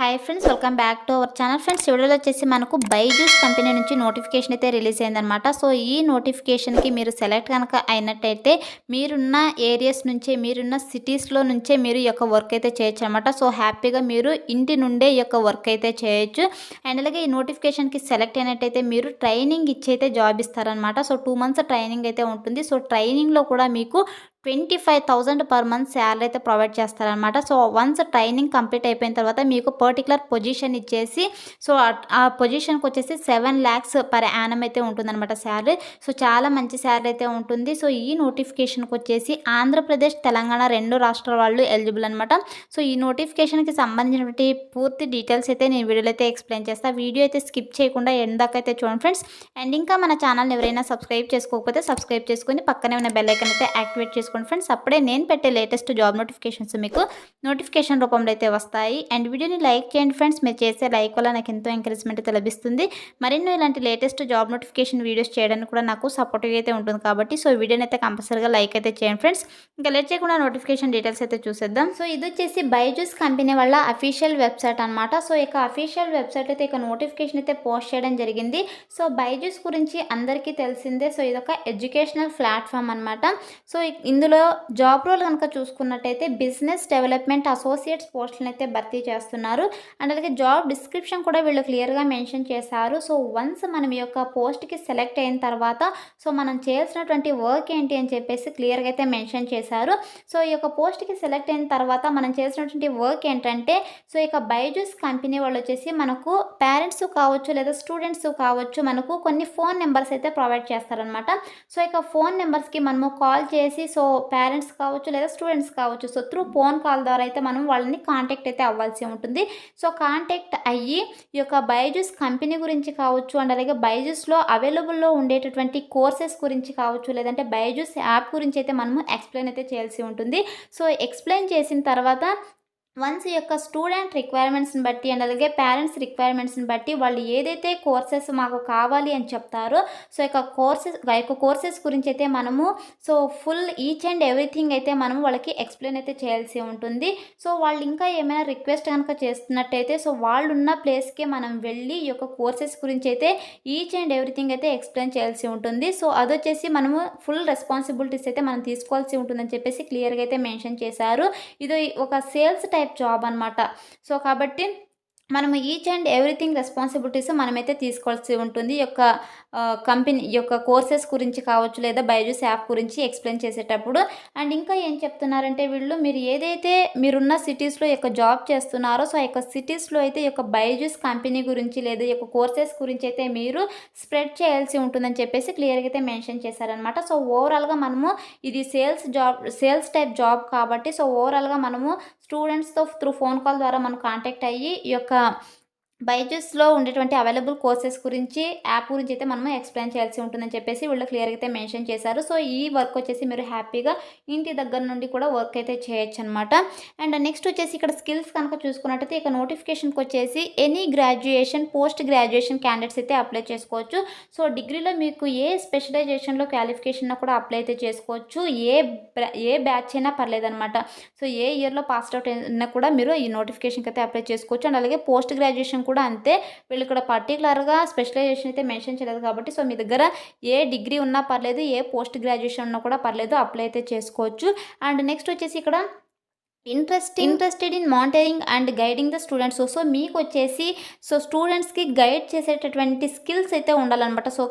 Hi friends, welcome back to our channel. Friends, ఈ వీడియోలో వచ్చేసి మనకు బైజూస్ కంపెనీ నుంచి నోటిఫికేషన్ అయితే రిలీజ్ అయిందనమాట. సో ఈ నోటిఫికేషన్కి మీరు సెలెక్ట్ కనుక అయినట్టయితే మీరున్న ఏరియాస్ నుంచే, మీరున్న సిటీస్లో నుంచే మీరు ఈ యొక్క వర్క్ అయితే చేయొచ్చు అనమాట. సో హ్యాపీగా మీరు ఇంటి నుండే ఈ యొక్క వర్క్ అయితే చేయొచ్చు. అండ్ అలాగే ఈ నోటిఫికేషన్కి సెలెక్ట్ అయినట్టయితే మీరు ట్రైనింగ్ ఇచ్చి అయితే జాబ్ ఇస్తారనమాట. సో 2 months ట్రైనింగ్ అయితే ఉంటుంది. సో ట్రైనింగ్లో కూడా మీకు 25,000 పర్ మంత్ శాలరీ అయితే ప్రొవైడ్ చేస్తారనమాట. సో వన్స్ ట్రైనింగ్ కంప్లీట్ అయిపోయిన తర్వాత మీకు పర్టికులర్ పొజిషన్ ఇచ్చేసి, సో ఆ పొజిషన్కి వచ్చేసి 7 lakhs పర్ యానం అయితే ఉంటుందన్నమాట శాలరీ. సో చాలా మంచి శాలరీ అయితే ఉంటుంది. సో ఈ నోటిఫికేషన్కి వచ్చేసి ఆంధ్రప్రదేశ్, తెలంగాణ 2 రాష్ట్రాల వాళ్ళు ఎలిజిబుల్ అనమాట. సో ఈ నోటిఫికేషన్కి సంబంధించినటువంటి పూర్తి డీటెయిల్స్ అయితే నేను వీడియోలో అయితే ఎక్స్ప్లెయిన్ చేస్తాను. వీడియో అయితే స్కిప్ చేయకుండా ఎండ్ దాకా అయితే చూడండి ఫ్రెండ్స్. అండ్ ఇంకా మన ఛానల్ని ఎవరైనా సబ్స్క్రైబ్ చేసుకోకపోతే సబ్స్క్రైబ్ చేసుకొని పక్కనే ఉన్న బెల్ ఐకాన్ అయితే యాక్టివేట్ చేసుకోండి ఫ్రెండ్స్. అప్పుడే నేను పెట్టే లేటెస్ట్ జాబ్ నోటిఫికేషన్స్ మీకు నోటిఫికేషన్ రూపంలో అయితే వస్తాయి. అండ్ వీడియోని లైక్ చేయండి ఫ్రెండ్స్. మీరు చేసే లైక్ వల్ల నాకు ఎంతో ఎంకరేజ్మెంట్ అయితే లభిస్తుంది. మరిన్నో ఇలాంటి లేటెస్ట్ జాబ్ నోటిఫికేషన్ వీడియోస్ చేయడానికి కూడా నాకు సపోర్టివ్ అయితే ఉంటుంది కాబట్టి సో వీడియోని అయితే కంపల్సరీగా లైక్ అయితే చేయండి ఫ్రెండ్స్. ఇంకా లేట్ చేయకుండా నోటిఫికేషన్ డీటెయిల్స్ అయితే చూసేద్దాం. సో ఇది వచ్చేసి బైజూస్ కంపెనీ వాళ్ళ అఫీషియల్ వెబ్సైట్ అనమాట. సో ఇక అఫీషియల్ వెబ్సైట్ అయితే ఇక నోటిఫికేషన్ అయితే పోస్ట్ చేయడం జరిగింది. సో బైజూస్ గురించి అందరికీ తెలిసిందే. సో ఇదొక ఎడ్యుకేషనల్ ప్లాట్ఫామ్ అనమాట. సో ఇందులో జాబ్ రోల్ కనుక చూసుకున్నట్టయితే బిజినెస్ డెవలప్మెంట్ అసోసియేట్స్ పోస్టులను అయితే భర్తీ చేస్తున్నారు. అండ్ అలాగే జాబ్ డిస్క్రిప్షన్ కూడా వీళ్ళు క్లియర్గా మెన్షన్ చేశారు. సో వన్స్ మనం ఈ యొక్క పోస్ట్కి సెలెక్ట్ అయిన తర్వాత సో మనం చేయాల్సినటువంటి వర్క్ ఏంటి అని చెప్పేసి క్లియర్గా అయితే మెన్షన్ చేశారు. సో ఈ యొక్క పోస్ట్కి సెలెక్ట్ అయిన తర్వాత మనం చేసినటువంటి వర్క్ ఏంటంటే, సో ఇక బైజూస్ కంపెనీ వాళ్ళు వచ్చేసి మనకు పేరెంట్స్ కావచ్చు లేదా స్టూడెంట్స్ కావచ్చు మనకు కొన్ని ఫోన్ నెంబర్స్ అయితే ప్రొవైడ్ చేస్తారనమాట. సో ఇక ఫోన్ నెంబర్స్కి మనము కాల్ చేసి సో పేరెంట్స్ కావచ్చు లేదా స్టూడెంట్స్ కావచ్చు సో త్రూ ఫోన్ కాల్ ద్వారా అయితే మనం వాళ్ళని కాంటాక్ట్ అయితే అవ్వాల్సి ఉంటుంది. సో కాంటాక్ట్ అయ్యి ఈ యొక్క బైజూస్ కంపెనీ గురించి కావచ్చు అండ్ అలాగే బైజూస్లో అవైలబుల్లో ఉండేటటువంటి కోర్సెస్ గురించి కావచ్చు లేదంటే బైజూస్ యాప్ గురించి అయితే మనము ఎక్స్ప్లెయిన్ అయితే చేయాల్సి ఉంటుంది. సో ఎక్స్ప్లెయిన్ చేసిన తర్వాత వన్స్ ఈ యొక్క స్టూడెంట్ రిక్వైర్మెంట్స్ని బట్టి అండ్ అలాగే పేరెంట్స్ రిక్వైర్మెంట్స్ని బట్టి వాళ్ళు ఏదైతే కోర్సెస్ మాకు కావాలి అని చెప్తారో సో యొక్క కోర్సెస్ గురించి అయితే మనము so full each and everything అయితే మనము వాళ్ళకి ఎక్స్ప్లెయిన్ అయితే చేయాల్సి ఉంటుంది. సో వాళ్ళు ఇంకా ఏమైనా రిక్వెస్ట్ కనుక చేస్తున్నట్టయితే సో వాళ్ళు ఉన్న ప్లేస్కే మనం వెళ్ళి ఈ యొక్క కోర్సెస్ గురించి అయితే ఈచ్ అండ్ ఎవ్రీథింగ్ అయితే ఎక్స్ప్లెయిన్ చేయాల్సి ఉంటుంది. సో అదొచ్చేసి మనము ఫుల్ రెస్పాన్సిబిలిటీస్ అయితే మనం తీసుకోవాల్సి ఉంటుందని చెప్పేసి క్లియర్గా అయితే మెన్షన్ చేశారు. ఇది ఒక సేల్స్ టైప్ జాబ్ అనమాట. సో కాబట్టి మనము ఈచ్ అండ్ ఎవ్రీథింగ్ రెస్పాన్సిబిలిటీస్ మనమైతే తీసుకోవాల్సి ఉంటుంది. ఈ యొక్క కంపెనీ ఈ యొక్క కోర్సెస్ గురించి కావచ్చు లేదా బైజూస్ యాప్ గురించి ఎక్స్ప్లెయిన్ చేసేటప్పుడు. అండ్ ఇంకా ఏం చెప్తున్నారంటే వీళ్ళు మీరు ఏదైతే మీరున్న సిటీస్లో ఈ యొక్క జాబ్ చేస్తున్నారో సో ఆ యొక్క సిటీస్లో అయితే ఈ యొక్క బైజూస్ కంపెనీ గురించి లేదా ఈ యొక్క కోర్సెస్ గురించి అయితే మీరు స్ప్రెడ్ చేయాల్సి ఉంటుందని చెప్పేసి క్లియర్గా అయితే మెన్షన్ చేశారనమాట. సో ఓవరాల్గా మనము ఇది సేల్స్ టైప్ జాబ్ కాబట్టి సో ఓవరాల్గా మనము స్టూడెంట్స్తో త్రూ ఫోన్ కాల్ ద్వారా మనం కాంటాక్ట్ అయ్యి ఈ యొక్క బైజూస్లో ఉండేటువంటి అవైలబుల్ కోర్సెస్ గురించి యాప్ గురించి అయితే మనము ఎక్స్ప్లెయిన్ చేయాల్సి ఉంటుందని చెప్పేసి వీళ్ళు క్లియర్గా అయితే మెన్షన్ చేశారు. సో ఈ వర్క్ వచ్చేసి మీరు హ్యాపీగా ఇంటి దగ్గర నుండి కూడా వర్క్ అయితే చేయొచ్చు అనమాట. అండ్ నెక్స్ట్ వచ్చేసి ఇక్కడ స్కిల్స్ కనుక చూసుకున్నట్టయితే ఇక నోటిఫికేషన్కి వచ్చేసి any graduation post graduation candidates అయితే అప్లై చేసుకోవచ్చు. సో డిగ్రీలో మీకు ఏ స్పెషలైజేషన్లో క్వాలిఫికేషన్ కూడా అప్లై అయితే చేసుకోవచ్చు. ఏ బ్యాచ్ అయినా పర్లేదనమాట. సో ఏ ఇయర్లో పాస్ అవుట్ అయినా కూడా మీరు ఈ నోటిఫికేషన్కి అయితే అప్లై చేసుకోవచ్చు. అండ్ అలాగే పోస్ట్ గ్రాడ్యుయేషన్ కూడా అంతే. వీళ్ళు ఇక్కడ పర్టికులర్గా స్పెషలైజేషన్ అయితే మెన్షన్ చేయలేదు కాబట్టి సో మీ దగ్గర ఏ డిగ్రీ ఉన్నా పర్లేదు, ఏ పోస్ట్ గ్రాడ్యుయేషన్ ఉన్నా కూడా పర్లేదు, అప్లై అయితే చేసుకోవచ్చు. అండ్ నెక్స్ట్ వచ్చేసి ఇక్కడ interested in monitoring and guiding the students. So మీకు వచ్చేసి సో స్టూడెంట్స్కి గైడ్ చేసేటటువంటి స్కిల్స్ అయితే ఉండాలన్నమాట. సో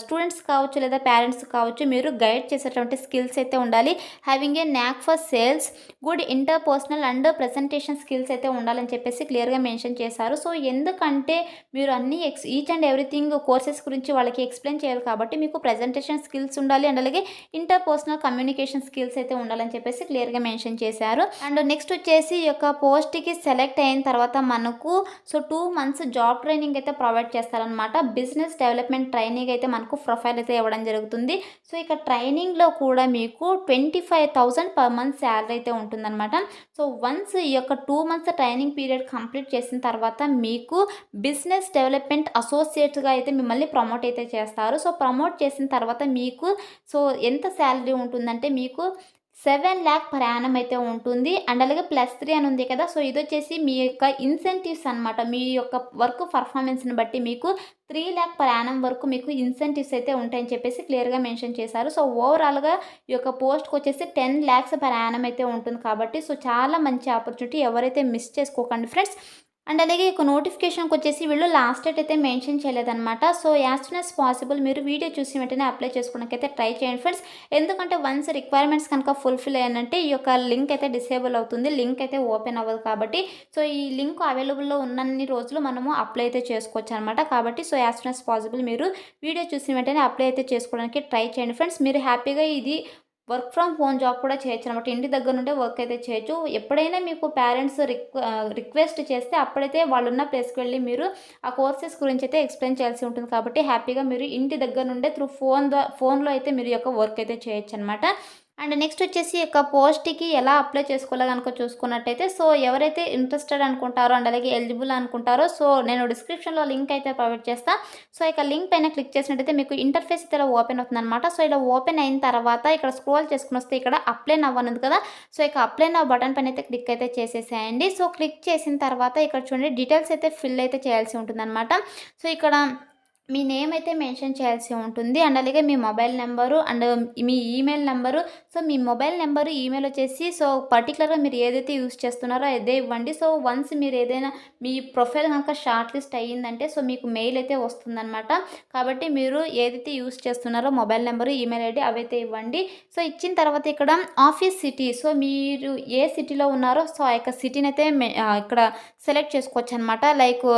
స్టూడెంట్స్ కావచ్చు లేదా పేరెంట్స్ కావచ్చు మీరు గైడ్ చేసేటువంటి స్కిల్స్ అయితే ఉండాలి. Having a knack for sales, good interpersonal and presentation skills అయితే ఉండాలని చెప్పేసి క్లియర్గా మెన్షన్ చేశారు. సో ఎందుకంటే మీరు అన్ని ఈచ్ అండ్ ఎవ్రీథింగ్ కోర్సెస్ గురించి వాళ్ళకి ఎక్స్ప్లెయిన్ చేయాలి కాబట్టి మీకు ప్రెజెంటేషన్ స్కిల్స్ ఉండాలి అండ్ అలాగే ఇంటర్పర్సనల్ కమ్యూనికేషన్ స్కిల్స్ అయితే ఉండాలని చెప్పేసి క్లియర్గా మెన్షన్ చేశారు. అండ్ నెక్స్ట్ వచ్చేసి ఈ యొక్క పోస్ట్కి సెలెక్ట్ అయిన తర్వాత మనకు సో 2 months జాబ్ ట్రైనింగ్ అయితే ప్రొవైడ్ చేస్తారనమాట. బిజినెస్ డెవలప్మెంట్ ట్రైనింగ్ అయితే మనకు ప్రొఫైల్ అయితే ఇవ్వడం జరుగుతుంది. సో ఇక ట్రైనింగ్లో కూడా మీకు 25,000 పర్ మంత్ శాలరీ అయితే ఉంటుందన్నమాట. సో వన్స్ ఈ యొక్క 2 months ట్రైనింగ్ పీరియడ్ కంప్లీట్ చేసిన తర్వాత మీకు బిజినెస్ డెవలప్మెంట్ అసోసియేట్గా అయితే మిమ్మల్ని ప్రమోట్ అయితే చేస్తారు. సో ప్రమోట్ చేసిన తర్వాత మీకు సో ఎంత శాలరీ ఉంటుందంటే మీకు 7 లాక్ పర్ యానం అయితే ఉంటుంది. అండ్ అలాగే +3 అని ఉంది కదా! సో, ఇదొచ్చేసి మీ యొక్క ఇన్సెంటివ్స్ అనమాట. మీ యొక్క వర్క్ పర్ఫార్మెన్స్‌ని బట్టి మీకు 3 లాక్ పర్ యానం వరకు మీకు ఇన్సెంటివ్స్ అయితే ఉంటాయని చెప్పేసి క్లియర్‌గా మెన్షన్ చేశారు. సో, ఓవరాల్‌గా ఈ యొక్క పోస్ట్‌కొచ్చేసి 10 లాక్స్ పర్ యానం అయితే ఉంటుంది కాబట్టి సో, చాలా మంచి ఆపర్చునిటీ. ఎవరైతే మిస్ చేసుకోకండి ఫ్రెండ్స్. అండ్ అలాగే ఒక నోటిఫికేషన్‌కొచ్చేసి వీళ్ళు లాస్ట్ డేట్ అయితే మెన్షన్ చేయలేదనమాట. So, as soon as possible మీరు వీడియో చూసి వెంటనే అప్లై చేసుకోవడానికైతే ట్రై చేయండి ఫ్రెండ్స్. ఎందుకంటే వన్స్ రిక్వైర్మెంట్స్ కనుక ఫుల్‌ఫిల్ అయ్యానంటే ఈ యొక్క లింక్ అయితే డిసేబుల్ అవుతుంది. లింక్ అయితే ఓపెన్ అవ్వదు కాబట్టి సో, ఈ లింక్ అవైలబుల్‌లో ఉన్నన్ని రోజులు మనము అప్లై అయితే చేసుకోవచ్చనమాట. కాబట్టి so, as soon as possible మీరు వీడియో చూసిన వెంటనే అప్లై అయితే చేసుకోవడానికి ట్రై చేయండి ఫ్రెండ్స్. మీరు హ్యాపీగా ఇది వర్క్ ఫ్రమ్ హోమ్ జాబ్ కూడా చేయొచ్చనమాట. ఇంటి దగ్గర నుండే వర్క్ అయితే చేయొచ్చు. ఎప్పుడైనా మీకు పేరెంట్స్ రిక్వెస్ట్ చేస్తే అప్పుడైతే వాళ్ళున్న ప్లేస్‌కి వెళ్ళి మీరు ఆ కోర్సెస్ గురించి అయితే ఎక్స్‌ప్లెయిన్ చేయాల్సి ఉంటుంది. కాబట్టి హ్యాపీగా మీరు ఇంటి దగ్గర నుండే త్రూ ఫోన్‌లో అయితే మీరు ఈ యొక్క వర్క్ అయితే చేయొచ్చనమాట. అండ్ నెక్స్ట్ వచ్చేసి ఈ యొక్క పోస్ట్‌కి ఎలా అప్లై చేసుకోవాలో గనుక చూసుకున్నట్టయితే సో, ఎవరైతే ఇంట్రెస్టెడ్ అనుకుంటారో అండ్ అలాగే ఎలిజిబుల్ అనుకుంటారో సో, నేను డిస్క్రిప్షన్‌లో లింక్ అయితే ప్రొవైడ్ చేస్తా. సో, ఇక లింక్ పైన క్లిక్ చేసినట్టయితే మీకు ఇంటర్ఫేస్ అయితే ఇలా ఓపెన్ అవుతుందనమాట. సో, ఇలా ఓపెన్ అయిన తర్వాత ఇక్కడ స్క్రోల్ చేసుకొని వస్తే ఇక్కడ అప్లై నౌ అని ఉంది కదా! సో, ఇక అప్లై నౌ బటన్ పైన అయితే క్లిక్ అయితే చేసేసేయండి. సో, క్లిక్ చేసిన తర్వాత ఇక్కడ చూడండి డీటెయిల్స్ అయితే ఫిల్ అయితే చేయాల్సి ఉంటుందనమాట. సో, ఇక్కడ మీ నేమ్ అయితే మెన్షన్ చేయాల్సి ఉంటుంది. అండ్ అలాగే మీ మొబైల్ నెంబరు అండ్ మీ ఈమెయిల్ నెంబరు. సో, మీ మొబైల్ నెంబరు, ఈమెయిల్ వచ్చేసి సో, పర్టిక్యులర్‌గా మీరు ఏదైతే యూజ్ చేస్తున్నారో అదే ఇవ్వండి. సో, వన్స్ మీరు ఏదైనా మీ ప్రొఫైల్ కనుక షార్ట్ లిస్ట్ అయ్యిందంటే సో, మీకు మెయిల్ అయితే వస్తుందనమాట. కాబట్టి మీరు ఏదైతే యూజ్ చేస్తున్నారో మొబైల్ నెంబరు, ఈమెయిల్ ఐడీ అవైతే ఇవ్వండి. సో, ఇచ్చిన తర్వాత ఇక్కడ ఆఫీస్ సిటీ. సో, మీరు ఏ సిటీలో ఉన్నారో సో, ఆ యొక్క సిటీని అయితే ఇక్కడ సెలెక్ట్ చేసుకోవచ్చనమాట. లైక్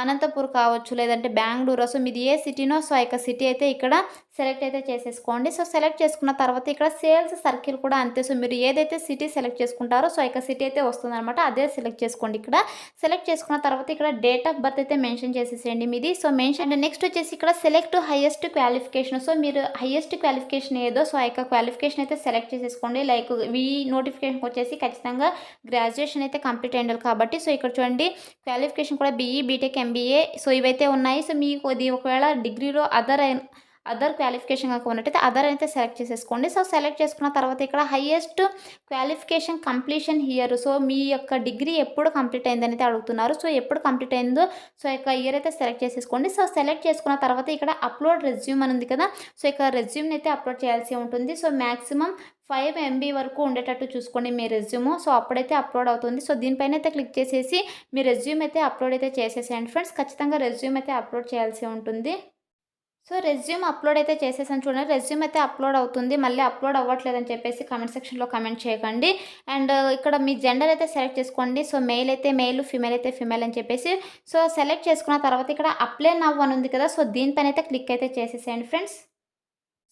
అనంతపూర్ కావచ్చు, లేదంటే బెంగుళూరు. సో, మీది ఏ సిటీనో సో, ఆ యొక్క సిటీ అయితే ఇక్కడ సెలెక్ట్ అయితే చేసేసుకోండి. సో, సెలెక్ట్ చేసుకున్న తర్వాత ఇక్కడ సేల్స్ సర్కిల్ కూడా అంతే. సో, మీరు ఏదైతే సిటీ సెలెక్ట్ చేసుకుంటారో సో, ఆ యొక్క సిటీ అయితే వస్తుందనమాట. అదే సెలెక్ట్ చేసుకోండి ఇక్కడ. సెలెక్ట్ చేసుకున్న తర్వాత ఇక్కడ డేట్ ఆఫ్ బర్త్ అయితే మెన్షన్ చేసేసేయండి మీది. సో, మెన్షన్ అండ్ నెక్స్ట్ వచ్చేసి ఇక్కడ సెలెక్ట్ హైయెస్ట్ క్వాలిఫికేషన్. సో, మీరు హైయెస్ట్ క్వాలిఫికేషన్ ఏదో సో, ఆ యొక్క క్వాలిఫికేషన్ అయితే సెలెక్ట్ చేసేసుకోండి. లైక్ ఈ నోటిఫికేషన్‌కి వచ్చేసి ఖచ్చితంగా గ్రాడ్యుయేషన్ అయితే కంప్లీట్ అయ్యి ఉండాలి కాబట్టి సో, ఇక్కడ చూడండి క్వాలిఫికేషన్ కూడా బీఈ, బీటెక్, ఎంబీఏ సో, ఇవైతే ఉన్నాయి. సో, మీకు అది ఒకవేళ డిగ్రీలో అదర్ క్వాలిఫికేషన్ కనుక ఉన్నట్టయితే అదర్ అయితే సెలెక్ట్ చేసేసుకోండి. సో, సెలెక్ట్ చేసుకున్న తర్వాత ఇక్కడ highest qualification completion here. So, మీ యొక్క డిగ్రీ ఎప్పుడు కంప్లీట్ అయిందని అయితే అడుగుతున్నారు. సో, ఎప్పుడు కంప్లీట్ అయిందో సో, యొక్క ఇయర్ అయితే సెలెక్ట్ చేసేసుకోండి. సో, సెలెక్ట్ చేసుకున్న తర్వాత ఇక్కడ అప్లోడ్ రెజ్యూమ్ అని ఉంది కదా! సో, ఇక రెజ్యూమ్‌ని అయితే అప్లోడ్ చేయాల్సి ఉంటుంది. సో, మాక్సిమం 5 ఎంబీ వరకు ఉండేటట్టు చూసుకోండి మీ రెజ్యూము. సో, అప్పుడైతే అప్లోడ్ అవుతుంది. సో, దీనిపైన అయితే క్లిక్ చేసేసి మీ రెజ్యూమ్ అయితే అప్లోడ్ అయితే చేసేసేయండి ఫ్రెండ్స్. ఖచ్చితంగా రెజ్యూమ్ అయితే అప్లోడ్ చేయాల్సి ఉంటుంది. సో, రెజ్యూమ్ అప్లోడ్ అయితే చేసేసాను చూడండి. రెజ్యూమ్ అయితే అప్లోడ్ అవుతుంది. మళ్ళీ అప్లోడ్ అవ్వట్లేదని చెప్పేసి కామెంట్ సెక్షన్‌లో కామెంట్ చేయకండి. అండ్ ఇక్కడ మీ జెండర్ అయితే సెలెక్ట్ చేసుకోండి. సో, మెయిల్ అయితే మెయిల్, ఫీమేల్ అయితే ఫీమేల్ అని చెప్పేసి. సో, సెలెక్ట్ చేసుకున్న తర్వాత ఇక్కడ అప్లై నౌ అని ఉంది కదా! సో, దీనిపైన అయితే క్లిక్ అయితే చేసేసేయండి ఫ్రెండ్స్.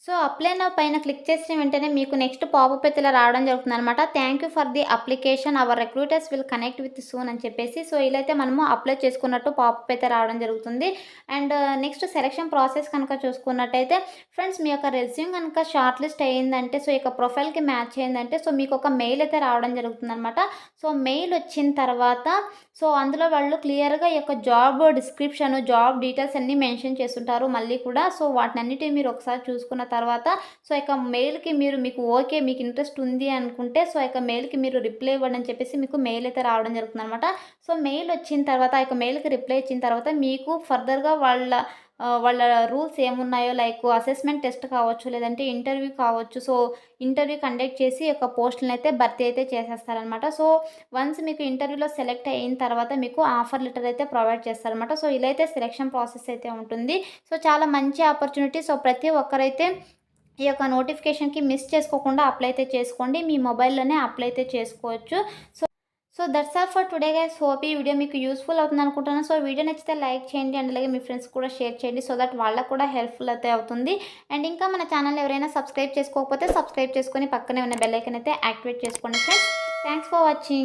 సో, అప్లై నౌ పైన క్లిక్ చేసిన వెంటనే మీకు నెక్స్ట్ పాపప్ అయితే ఇలా రావడం జరుగుతుందనమాట. Thank you for the application. Our recruiters will connect with soon అని చెప్పేసి. సో, ఇలా అయితే మనము అప్లై చేసుకున్నట్టు పాపప్ అయితే రావడం జరుగుతుంది. అండ్ నెక్స్ట్ సెలక్షన్ ప్రాసెస్ కనుక చూసుకున్నట్టయితే ఫ్రెండ్స్ మీ యొక్క రెజ్యూమ్ కనుక షార్ట్ లిస్ట్ అయ్యిందంటే సో, ఇక ప్రొఫైల్‌కి మ్యాచ్ అయిందంటే సో, మీకు ఒక మెయిల్ అయితే రావడం జరుగుతుందనమాట. సో, మెయిల్ వచ్చిన తర్వాత సో, అందులో వాళ్ళు క్లియర్‌గా ఈ యొక్క జాబ్ డిస్క్రిప్షన్, జాబ్ డీటెయిల్స్ అన్నీ మెన్షన్ చేసుంటారు మళ్ళీ కూడా. సో, వాటినన్నిటిని మీరు ఒకసారి చూసుకున్న తర్వాత సో, ఇక మెయిల్‌కి మీకు ఓకే. మీకు ఇంట్రెస్ట్ ఉంది అనుకుంటే సో, ఇక మెయిల్‌కి మీరు రిప్లై ఇవ్వండి అని చెప్పేసి మీకు మెయిల్ అయితే రావడం జరుగుతుందనమాట. సో, మెయిల్ వచ్చిన తర్వాత ఆ యొక్క మెయిల్‌కి రిప్లై ఇచ్చిన తర్వాత మీకు ఫర్దర్‌గా వాళ్ళ రూల్స్ ఏమున్నాయో లైక్ అసెస్మెంట్ టెస్ట్ కావచ్చు, లేదంటే ఇంటర్వ్యూ కావచ్చు. సో, ఇంటర్వ్యూ కండక్ట్ చేసి ఈ యొక్క పోస్టులను అయితే భర్తీ అయితే చేసేస్తారనమాట. సో, వన్స్ మీకు ఇంటర్వ్యూలో సెలెక్ట్ అయిన తర్వాత మీకు ఆఫర్ లెటర్ అయితే ప్రొవైడ్ చేస్తారనమాట. సో, ఇలా అయితే సెలక్షన్ ప్రాసెస్ అయితే ఉంటుంది. సో, చాలా మంచి ఆపర్చునిటీ. సో, ప్రతి ఒక్కరైతే ఈ యొక్క నోటిఫికేషన్‌కి మిస్ చేసుకోకుండా అప్లై అయితే చేసుకోండి. మీ మొబైల్‌లోనే అప్లై అయితే చేసుకోవచ్చు. So so that's all for today guys. Hope ఈ వీడియో మీకు యూస్‌ఫుల్ అవుతుంది అనుకుంటున్నాను. సో, వీడియో నచ్చితే లైక్ చేయండి అండ్ అలాగే మీ ఫ్రెండ్స్ కూడా షేర్ చేయండి. సో దట్ వాళ్ళకి కూడా హెల్ప్‌ఫుల్ అయితే అవుతుంది. అండ్ ఇంకా మన ఛానల్ ఎవరైనా సబ్స్క్రైబ్ చేసుకోకపోతే సబ్స్క్రైబ్ చేసుకొని పక్కనే ఉన్న బెల్ ఐకాన్ అయితే యాక్టివేట్ చేసుకోండి ఫ్రెండ్స్. Thanks for watching.